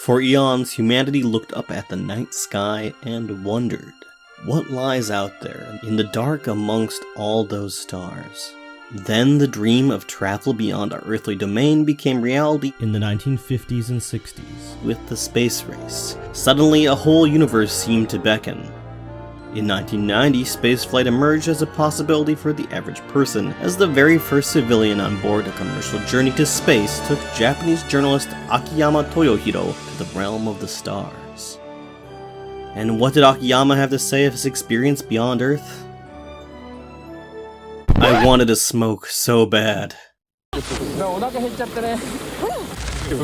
For eons, humanity looked up at the night sky and wondered, what lies out there in the dark amongst all those stars? Then the dream of travel beyond our earthly domain became reality in the 1950s and 60s with the space race. Suddenly, a whole universe seemed to beckon. In 1990, spaceflight emerged as a possibility for the average person, as the very first civilian on board a commercial journey to space took Japanese journalist Akiyama Toyohiro to the realm of the stars. And what did Akiyama have to say of his experience beyond Earth? I wanted to smoke so bad. Few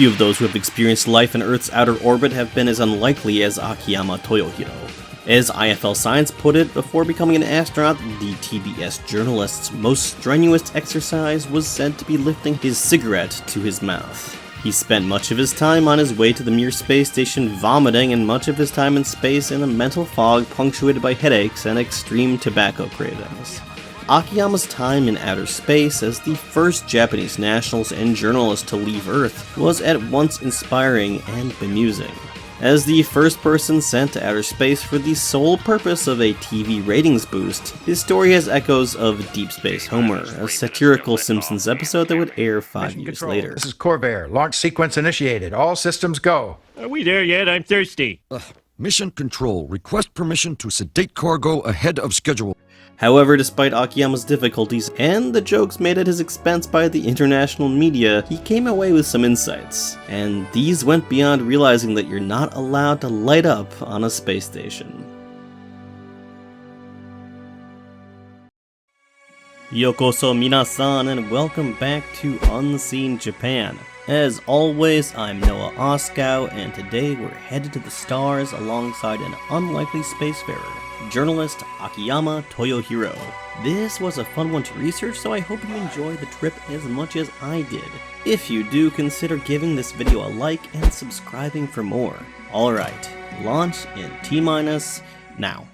of those who have experienced life in Earth's outer orbit have been as unlikely as Akiyama Toyohiro. As IFL Science put it, before becoming an astronaut, the TBS journalist's most strenuous exercise was said to be lifting his cigarette to his mouth. He spent much of his time on his way to the Mir space station vomiting, and much of his time in space in a mental fog punctuated by headaches and extreme tobacco cravings. Akiyama's time in outer space as the first Japanese nationals and journalists to leave Earth was at once inspiring and bemusing. As the first person sent to outer space for the sole purpose of a TV ratings boost, his story has echoes of Deep Space Homer, a satirical Simpsons episode that would air 5 years later. This is Corvair. Launch sequence initiated. All systems go. Are we there yet? I'm thirsty. Mission Control. Request permission to sedate cargo ahead of schedule. However, despite Akiyama's difficulties and the jokes made at his expense by the international media, he came away with some insights, and these went beyond realizing that you're not allowed to light up on a space station. Yokoso minasan, and welcome back to Unseen Japan. As always, I'm Noah Oskow, and today we're headed to the stars alongside an unlikely spacefarer, journalist Akiyama Toyohiro. This was a fun one to research, so I hope you enjoy the trip as much as I did. If you do, consider giving this video a like and subscribing for more. Alright, launch in T-minus now.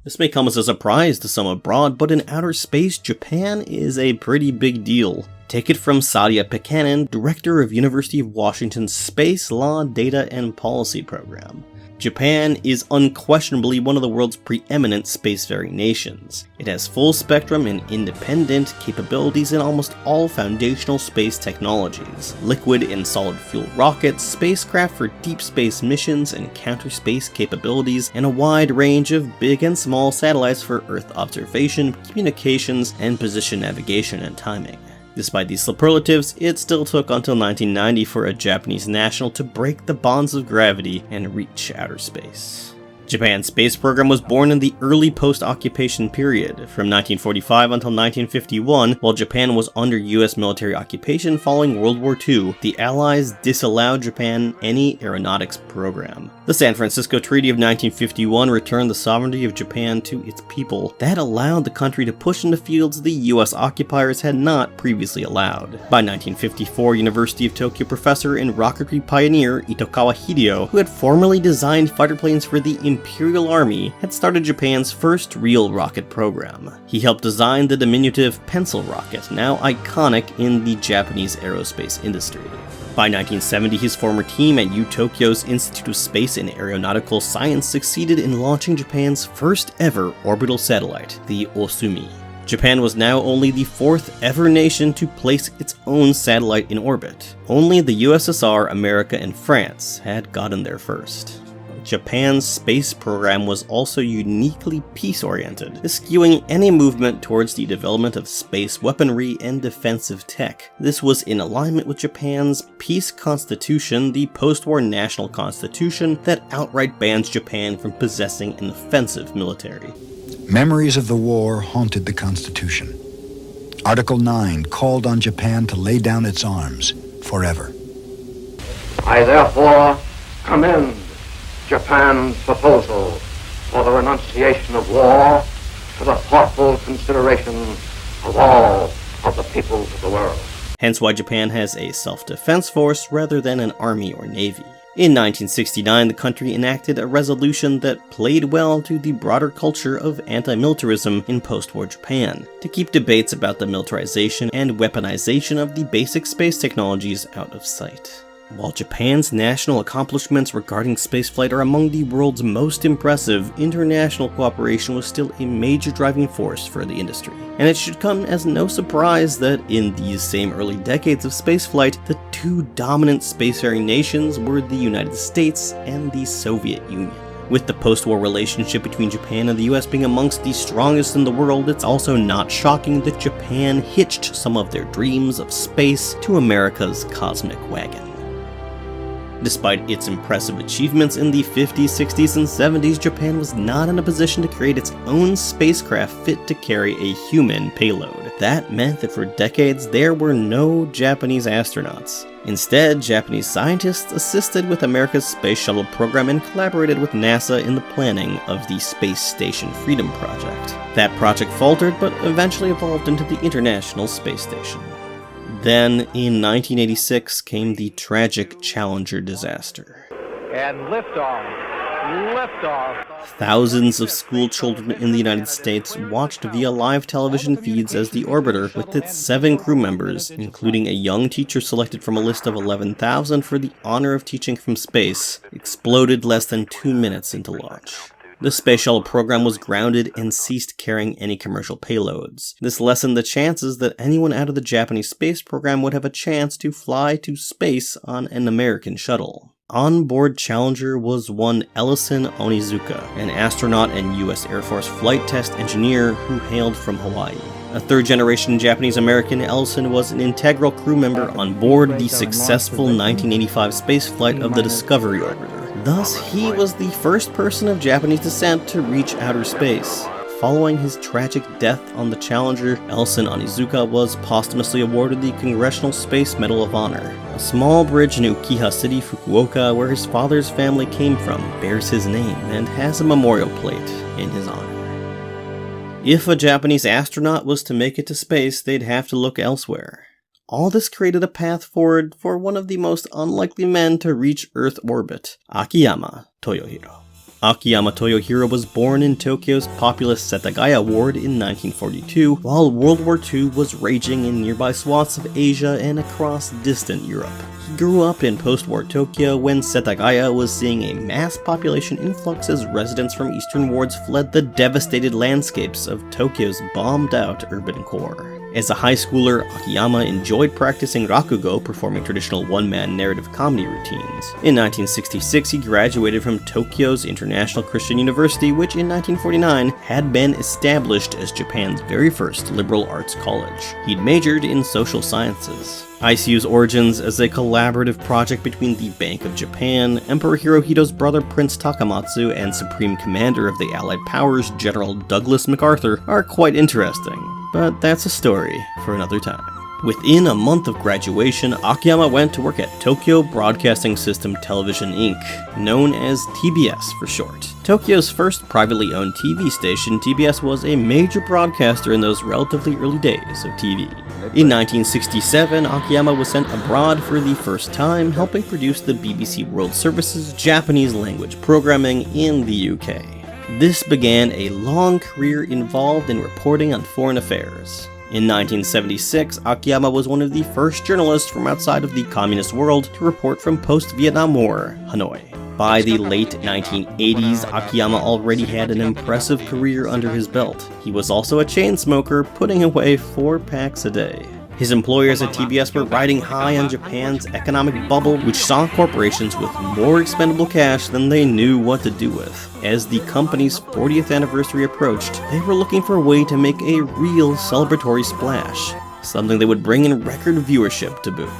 This may come as a surprise to some abroad, but in outer space, Japan is a pretty big deal. Take it from Sadia Pekkanen, director of University of Washington's Space Law, Data, and Policy program. Japan is unquestionably one of the world's preeminent spacefaring nations. It has full spectrum and independent capabilities in almost all foundational space technologies: liquid and solid fuel rockets, spacecraft for deep space missions and counter space capabilities, and a wide range of big and small satellites for Earth observation, communications, and position navigation and timing. Despite these superlatives, it still took until 1990 for a Japanese national to break the bonds of gravity and reach outer space. Japan's space program was born in the early post-occupation period. From 1945 until 1951, while Japan was under US military occupation following World War II, the Allies disallowed Japan any aeronautics program. The San Francisco Treaty of 1951 returned the sovereignty of Japan to its people. That allowed the country to push into fields the US occupiers had not previously allowed. By 1954, University of Tokyo professor and rocketry pioneer Itokawa Hideo, who had formerly designed fighter planes for the Imperial Army, had started Japan's first real rocket program. He helped design the diminutive pencil rocket, now iconic in the Japanese aerospace industry. By 1970, his former team at U-Tokyo's Institute of Space and Aeronautical Science succeeded in launching Japan's first ever orbital satellite, the Osumi. Japan was now only the fourth ever nation to place its own satellite in orbit. Only the USSR, America, and France had gotten there first. Japan's space program was also uniquely peace-oriented, eschewing any movement towards the development of space weaponry and defensive tech. This was in alignment with Japan's peace constitution, the post-war national constitution that outright bans Japan from possessing an offensive military. Memories of the war haunted the Constitution. Article 9 called on Japan to lay down its arms forever. I therefore commend Japan's proposal for the renunciation of war to the thoughtful consideration of all of the peoples of the world. Hence why Japan has a self-defense force rather than an army or navy. In 1969, the country enacted a resolution that played well to the broader culture of anti-militarism in post-war Japan, to keep debates about the militarization and weaponization of the basic space technologies out of sight. While Japan's national accomplishments regarding spaceflight are among the world's most impressive, international cooperation was still a major driving force for the industry. And it should come as no surprise that in these same early decades of spaceflight, the two dominant spacefaring nations were the United States and the Soviet Union. With the post-war relationship between Japan and the US being amongst the strongest in the world, it's also not shocking that Japan hitched some of their dreams of space to America's cosmic wagon. Despite its impressive achievements in the 50s, 60s, and 70s, Japan was not in a position to create its own spacecraft fit to carry a human payload. That meant that for decades there were no Japanese astronauts. Instead, Japanese scientists assisted with America's space shuttle program and collaborated with NASA in the planning of the Space Station Freedom Project. That project faltered, but eventually evolved into the International Space Station. Then, in 1986, came the tragic Challenger disaster. And liftoff. Liftoff. Thousands of school children in the United States watched via live television feeds as the orbiter, with its 7 crew members, including a young teacher selected from a list of 11,000 for the honor of teaching from space, exploded less than 2 minutes into launch. The space shuttle program was grounded and ceased carrying any commercial payloads. This lessened the chances that anyone out of the Japanese space program would have a chance to fly to space on an American shuttle. On board Challenger was one Ellison Onizuka, an astronaut and US Air Force flight test engineer who hailed from Hawaii. A third-generation Japanese-American, Ellison was an integral crew member on board the successful 1985 spaceflight of the Discovery orbiter. Thus, he was the first person of Japanese descent to reach outer space. Following his tragic death on the Challenger, Ellison Onizuka was posthumously awarded the Congressional Space Medal of Honor. A small bridge in Ukiha City, Fukuoka, where his father's family came from, bears his name and has a memorial plate in his honor. If a Japanese astronaut was to make it to space, they'd have to look elsewhere. All this created a path forward for one of the most unlikely men to reach Earth orbit, Akiyama Toyohiro. Akiyama Toyohiro was born in Tokyo's populous Setagaya ward in 1942, while World War II was raging in nearby swaths of Asia and across distant Europe. He grew up in post-war Tokyo when Setagaya was seeing a mass population influx as residents from eastern wards fled the devastated landscapes of Tokyo's bombed-out urban core. As a high schooler, Akiyama enjoyed practicing rakugo, performing traditional one-man narrative comedy routines. In 1966, he graduated from Tokyo's International Christian University, which in 1949 had been established as Japan's very first liberal arts college. He'd majored in social sciences. ICU's origins as a collaborative project between the Bank of Japan, Emperor Hirohito's brother Prince Takamatsu, and Supreme Commander of the Allied Powers General Douglas MacArthur are quite interesting, but that's a story for another time. Within a month of graduation, Akiyama went to work at Tokyo Broadcasting System Television Inc., known as TBS for short. Tokyo's first privately owned TV station, TBS was a major broadcaster in those relatively early days of TV. In 1967, Akiyama was sent abroad for the first time, helping produce the BBC World Service's Japanese language programming in the UK. This began a long career involved in reporting on foreign affairs. In 1976, Akiyama was one of the first journalists from outside of the communist world to report from post-Vietnam War, Hanoi. By the late 1980s, Akiyama already had an impressive career under his belt. He was also a chain smoker, putting away 4 packs a day. His employers at TBS were riding high on Japan's economic bubble, which saw corporations with more expendable cash than they knew what to do with. As the company's 40th anniversary approached, they were looking for a way to make a real celebratory splash, something that would bring in record viewership to boot.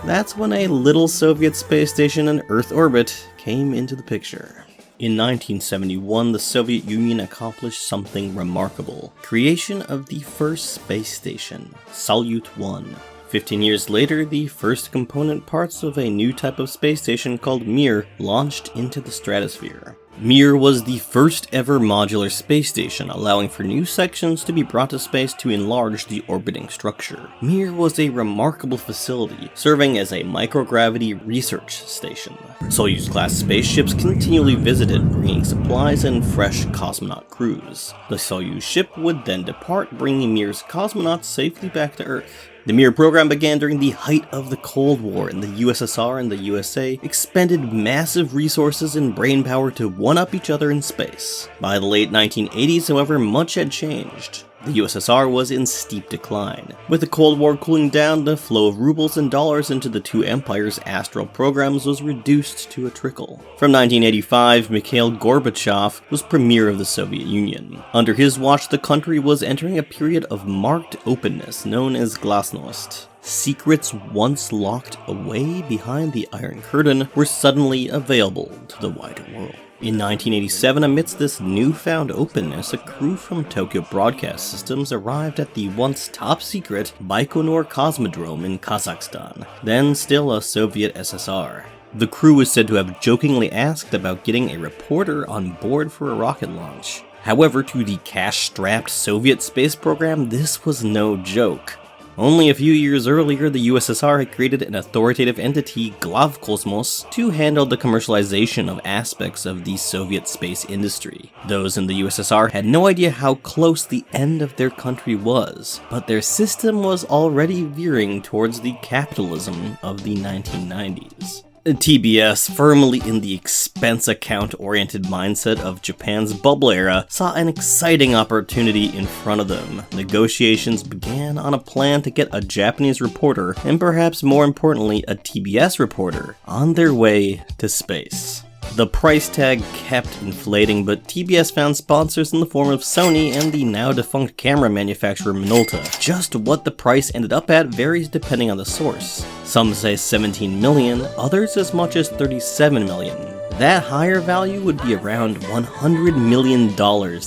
That's when a little Soviet space station in Earth orbit came into the picture. In 1971, the Soviet Union accomplished something remarkable: creation of the first space station, Salyut 1. 15 years later, the first component parts of a new type of space station called Mir launched into the stratosphere. Mir was the first ever modular space station, allowing for new sections to be brought to space to enlarge the orbiting structure. Mir was a remarkable facility, serving as a microgravity research station. Soyuz-class spaceships continually visited, bringing supplies and fresh cosmonaut crews. The Soyuz ship would then depart, bringing Mir's cosmonauts safely back to Earth. The Mir program began during the height of the Cold War, and the USSR and the USA expended massive resources and brainpower to one-up each other in space. By the late 1980s, however, much had changed. The USSR was in steep decline. With the Cold War cooling down, the flow of rubles and dollars into the two empires' astral programs was reduced to a trickle. From 1985, Mikhail Gorbachev was premier of the Soviet Union. Under his watch, the country was entering a period of marked openness known as glasnost. Secrets once locked away behind the Iron Curtain were suddenly available to the wider world. In 1987, amidst this newfound openness, a crew from Tokyo Broadcast Systems arrived at the once top-secret Baikonur Cosmodrome in Kazakhstan, then still a Soviet SSR. The crew was said to have jokingly asked about getting a reporter on board for a rocket launch. However, to the cash-strapped Soviet space program, this was no joke. Only a few years earlier, the USSR had created an authoritative entity, Glavkosmos, to handle the commercialization of aspects of the Soviet space industry. Those in the USSR had no idea how close the end of their country was, but their system was already veering towards the capitalism of the 1990s. TBS, firmly in the expense account-oriented mindset of Japan's bubble era, saw an exciting opportunity in front of them. Negotiations began on a plan to get a Japanese reporter, and perhaps more importantly, a TBS reporter, on their way to space. The price tag kept inflating, but TBS found sponsors in the form of Sony and the now-defunct camera manufacturer Minolta. Just what the price ended up at varies depending on the source. Some say 17 million, others as much as 37 million. That higher value would be around $100 million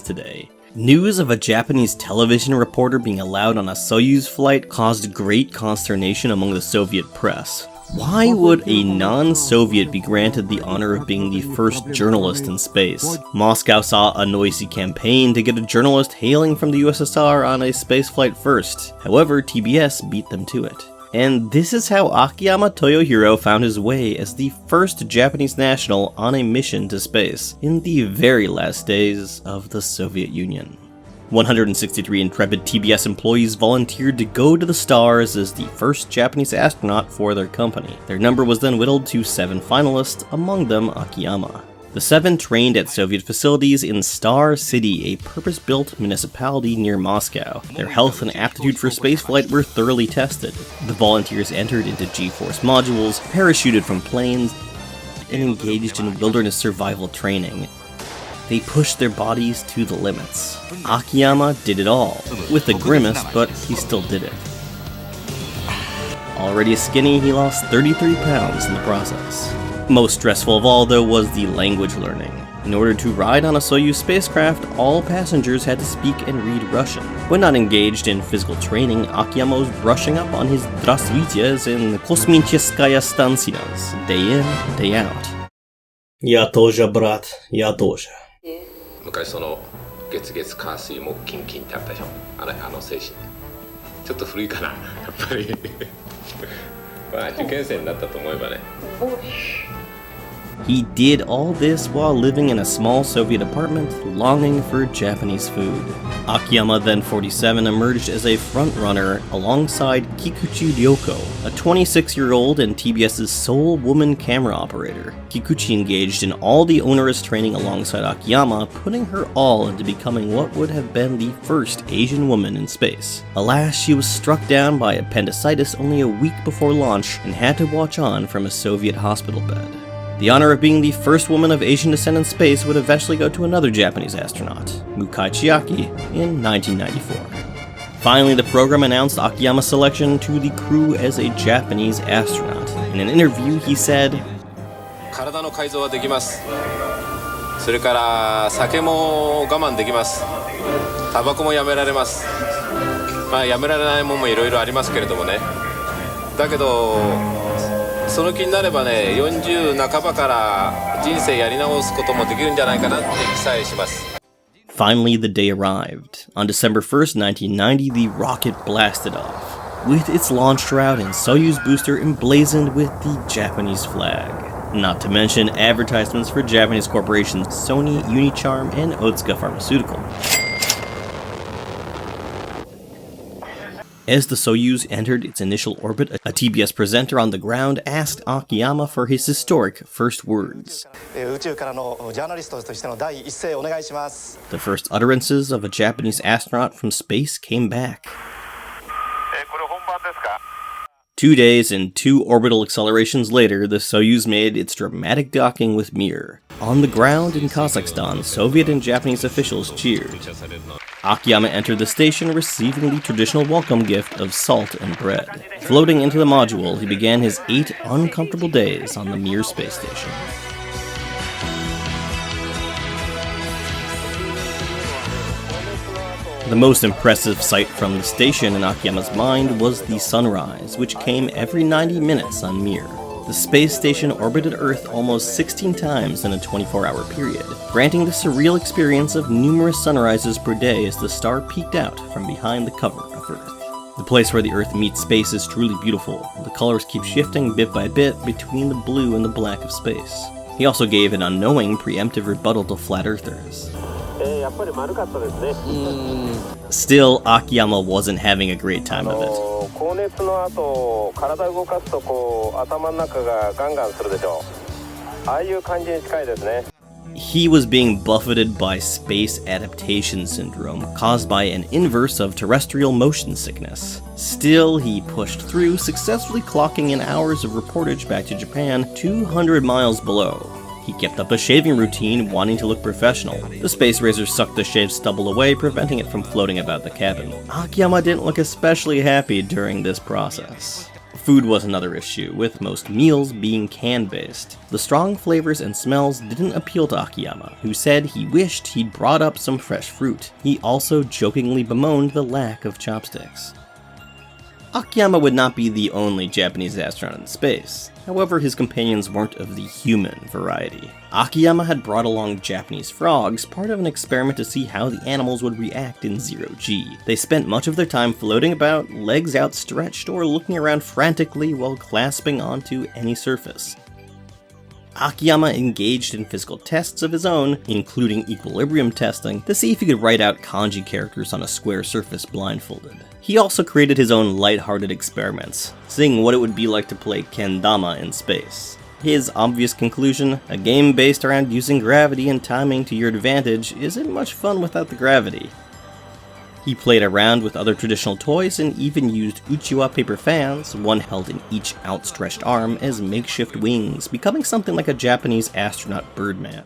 today. News of a Japanese television reporter being allowed on a Soyuz flight caused great consternation among the Soviet press. Why would a non-Soviet be granted the honor of being the first journalist in space? Moscow saw a noisy campaign to get a journalist hailing from the USSR on a spaceflight first. However, TBS beat them to it. And this is how Akiyama Toyohiro found his way as the first Japanese national on a mission to space in the very last days of the Soviet Union. 163 intrepid TBS employees volunteered to go to the stars as the first Japanese astronaut for their company. Their number was then whittled to 7 finalists, among them Akiyama. The 7 trained at Soviet facilities in Star City, a purpose-built municipality near Moscow. Their health and aptitude for spaceflight were thoroughly tested. The volunteers entered into G-force modules, parachuted from planes, and engaged in wilderness survival training. They pushed their bodies to the limits. Akiyama did it all, with a grimace, but he still did it. Already skinny, he lost 33 pounds in the process. Most stressful of all, though, was the language learning. In order to ride on a Soyuz spacecraft, all passengers had to speak and read Russian. When not engaged in physical training, Akiyama was brushing up on his Здравствуйте and Kosmicheskaya Stansinas, day in, day out. Я тоже, брат, я тоже. 昔その月月火水木金金ってあったでしょ、あの精神ちょっと古いかなやっぱりまあ受験生になったと思えばね。 He did all this while living in a small Soviet apartment, longing for Japanese food. Akiyama, then 47, emerged as a frontrunner alongside Kikuchi Ryoko, a 26-year-old and TBS's sole woman camera operator. Kikuchi engaged in all the onerous training alongside Akiyama, putting her all into becoming what would have been the first Asian woman in space. Alas, she was struck down by appendicitis only a week before launch and had to watch on from a Soviet hospital bed. The honor of being the first woman of Asian descent in space would eventually go to another Japanese astronaut, Mukai Chiaki, in 1994. Finally, the program announced Akiyama's selection to the crew as a Japanese astronaut. In an interview, he said, 体の改造はできます。それから酒も我慢できます。タバコもやめられます。まあやめられないものもいろいろありますけれどもね。だけどその気になればね、40半ばから人生やり直すこともできるんじゃないかなって期待します。Finally, the day arrived. On December 1st, 1990, the rocket blasted off, with its launch route and Soyuz booster emblazoned with the Japanese flag. Not to mention advertisements for Japanese corporations Sony, Unicharm, and Otsuka Pharmaceutical. As the Soyuz entered its initial orbit, a TBS presenter on the ground asked Akiyama for his historic first words. The first utterances of a Japanese astronaut from space came back. 2 days and 2 orbital accelerations later, the Soyuz made its dramatic docking with Mir. On the ground in Kazakhstan, Soviet and Japanese officials cheered. Akiyama entered the station receiving the traditional welcome gift of salt and bread. Floating into the module, he began his 8 uncomfortable days on the Mir space station. The most impressive sight from the station in Akiyama's mind was the sunrise, which came every 90 minutes on Mir. The space station orbited Earth almost 16 times in a 24-hour period, granting the surreal experience of numerous sunrises per day as the star peeked out from behind the cover of Earth. The place where the Earth meets space is truly beautiful. The colors keep shifting bit by bit between the blue and the black of space. He also gave an unknowing preemptive rebuttal to flat earthers. Still, Akiyama wasn't having a great time of it. He was being buffeted by space adaptation syndrome, caused by an inverse of terrestrial motion sickness. Still, he pushed through, successfully clocking in hours of reportage back to Japan 200 miles below. He kept up a shaving routine, wanting to look professional. The space razor sucked the shaved stubble away, preventing it from floating about the cabin. Akiyama didn't look especially happy during this process. Food was another issue, with most meals being can-based. The strong flavors and smells didn't appeal to Akiyama, who said he wished he'd brought up some fresh fruit. He also jokingly bemoaned the lack of chopsticks. Akiyama would not be the only Japanese astronaut in space. However, his companions weren't of the human variety. Akiyama had brought along Japanese frogs, part of an experiment to see how the animals would react in zero-G. They spent much of their time floating about, legs outstretched, or looking around frantically while clasping onto any surface. Akiyama engaged in physical tests of his own, including equilibrium testing, to see if he could write out kanji characters on a square surface blindfolded. He also created his own light-hearted experiments, seeing what it would be like to play kendama in space. His obvious conclusion, a game based around using gravity and timing to your advantage, isn't much fun without the gravity. He played around with other traditional toys and even used uchiwa paper fans, one held in each outstretched arm, as makeshift wings, becoming something like a Japanese astronaut Birdman.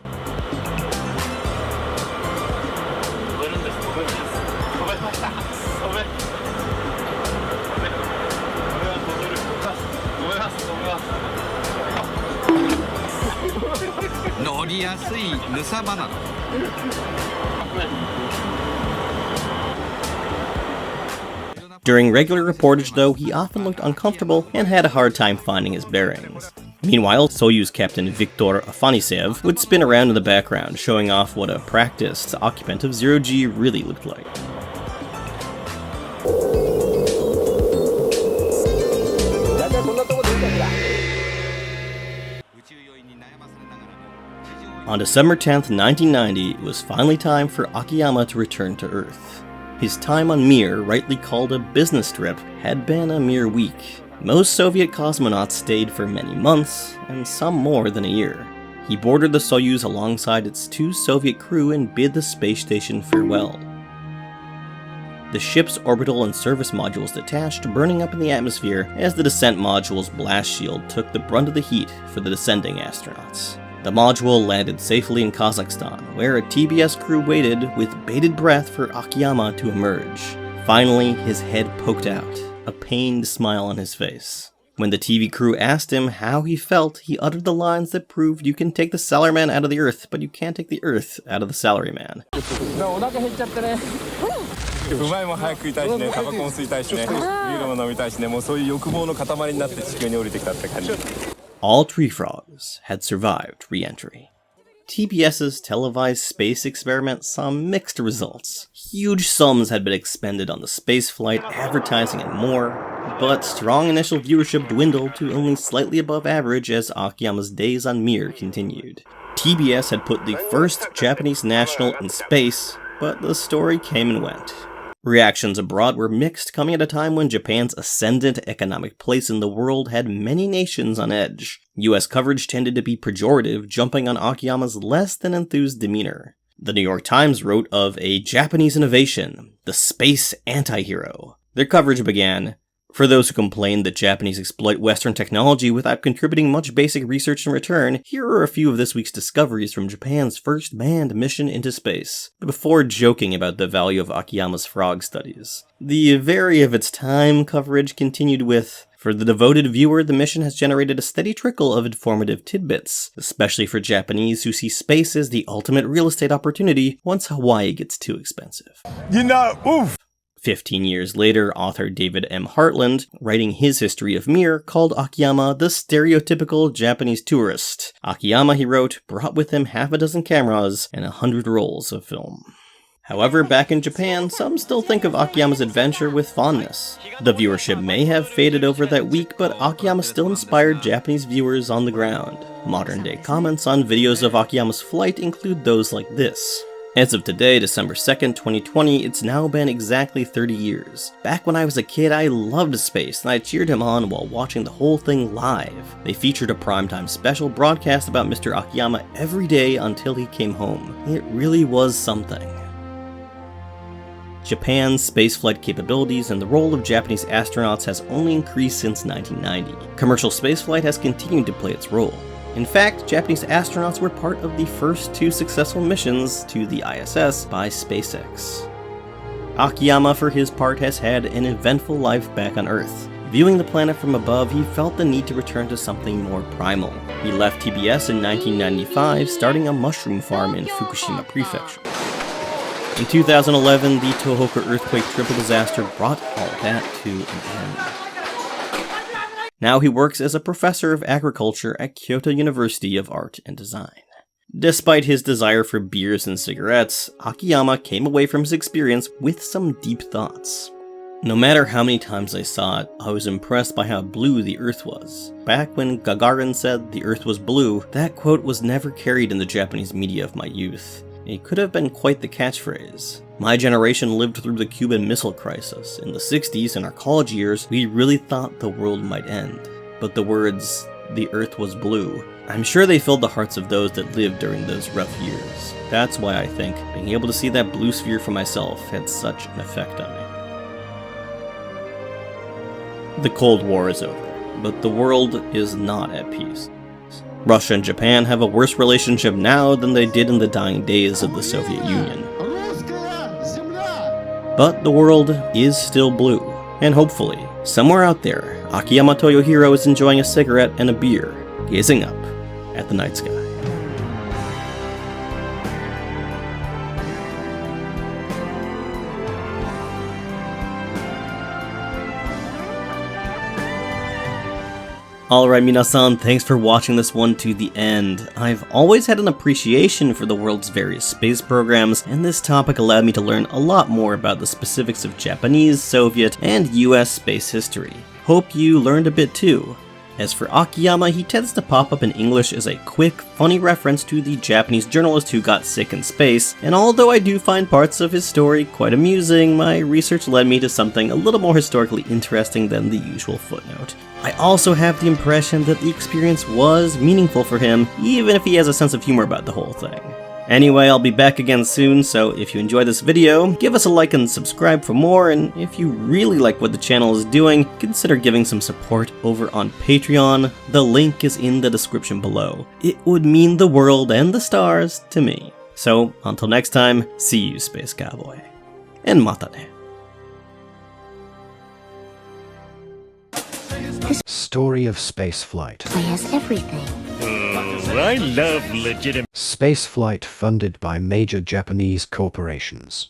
During regular reportage, though, he often looked uncomfortable and had a hard time finding his bearings. Meanwhile, Soyuz Captain Viktor Afanisev would spin around in the background, showing off what a practiced occupant of zero-G really looked like. On December 10th, 1990, it was finally time for Akiyama to return to Earth. His time on Mir, rightly called a business trip, had been a mere week. Most Soviet cosmonauts stayed for many months, and some more than a year. He boarded the Soyuz alongside its 2 Soviet crew and bid the space station farewell. The ship's orbital and service modules detached, burning up in the atmosphere as the descent module's blast shield took the brunt of the heat for the descending astronauts. The module landed safely in Kazakhstan, where a TBS crew waited with bated breath for Akiyama to emerge. Finally, his head poked out, a pained smile on his face. When the TV crew asked him how he felt, he uttered the lines that proved you can take the salaryman out of the Earth, but you can't take the Earth out of the salaryman. うまいもん早く食いたいしね、タバコも吸いたいしね、ビールも飲みたいしね、もうそういう欲望の塊になって地球に降りてきたって感じ。All tree frogs had survived re-entry. TBS's televised space experiment saw mixed results. Huge sums had been expended on the spaceflight, advertising, and more, but strong initial viewership dwindled to only slightly above average as Akiyama's days on Mir continued. TBS had put the first Japanese national in space, but the story came and went. Reactions abroad were mixed, coming at a time when Japan's ascendant economic place in the world had many nations on edge. US coverage tended to be pejorative, jumping on Akiyama's less than enthused demeanor. The New York Times wrote of a Japanese innovation, the space anti-hero. Their coverage began, "For those who complain that Japanese exploit Western technology without contributing much basic research in return, here are a few of this week's discoveries from Japan's first manned mission into space," before joking about the value of Akiyama's frog studies. The very of its time coverage continued with, "For the devoted viewer, the mission has generated a steady trickle of informative tidbits, especially for Japanese who see space as the ultimate real estate opportunity once Hawaii gets too expensive." 15 years later, author David M. Hartland, writing his history of Mir, called Akiyama the stereotypical Japanese tourist. Akiyama, he wrote, brought with him half a dozen cameras and 100 rolls of film. However, back in Japan, some still think of Akiyama's adventure with fondness. The viewership may have faded over that week, but Akiyama still inspired Japanese viewers on the ground. Modern-day comments on videos of Akiyama's flight include those like this. As of today, December 2nd, 2020, it's now been exactly 30 years. Back when I was a kid, I loved space, and I cheered him on while watching the whole thing live. They featured a primetime special broadcast about Mr. Akiyama every day until he came home. It really was something. Japan's spaceflight capabilities and the role of Japanese astronauts has only increased since 1990. Commercial spaceflight has continued to play its role. In fact, Japanese astronauts were part of the first 2 successful missions to the ISS by SpaceX. Akiyama, for his part, has had an eventful life back on Earth. Viewing the planet from above, he felt the need to return to something more primal. He left TBS in 1995, starting a mushroom farm in Fukushima Prefecture. In 2011, the Tohoku earthquake triple disaster brought all that to an end. Now he works as a professor of agriculture at Kyoto University of Art and Design. Despite his desire for beers and cigarettes, Akiyama came away from his experience with some deep thoughts. No matter how many times I saw it, I was impressed by how blue the Earth was. Back when Gagarin said the Earth was blue, that quote was never carried in the Japanese media of my youth. It could have been quite the catchphrase. My generation lived through the Cuban Missile Crisis. In the 60s, in our college years, we really thought the world might end. But the words, "the Earth was blue," I'm sure they filled the hearts of those that lived during those rough years. That's why I think being able to see that blue sphere for myself had such an effect on me. The Cold War is over, but the world is not at peace. Russia and Japan have a worse relationship now than they did in the dying days of the Soviet Union. But the world is still blue, and hopefully, somewhere out there, Akiyama Toyohiro is enjoying a cigarette and a beer, gazing up at the night sky. Alright minasan, thanks for watching this one to the end. I've always had an appreciation for the world's various space programs, and this topic allowed me to learn a lot more about the specifics of Japanese, Soviet, and US space history. Hope you learned a bit too. As for Akiyama, he tends to pop up in English as a quick, funny reference to the Japanese journalist who got sick in space, and although I do find parts of his story quite amusing, my research led me to something a little more historically interesting than the usual footnote. I also have the impression that the experience was meaningful for him, even if he has a sense of humor about the whole thing. Anyway, I'll be back again soon, so if you enjoyed this video, give us a like and subscribe for more, and if you really like what the channel is doing, consider giving some support over on Patreon. The link is in the description below. It would mean the world and the stars to me. So, until next time, see you, Space Cowboy. And mata ne. Story of spaceflight. Has everything. I love legitimate Spaceflight funded by major Japanese corporations.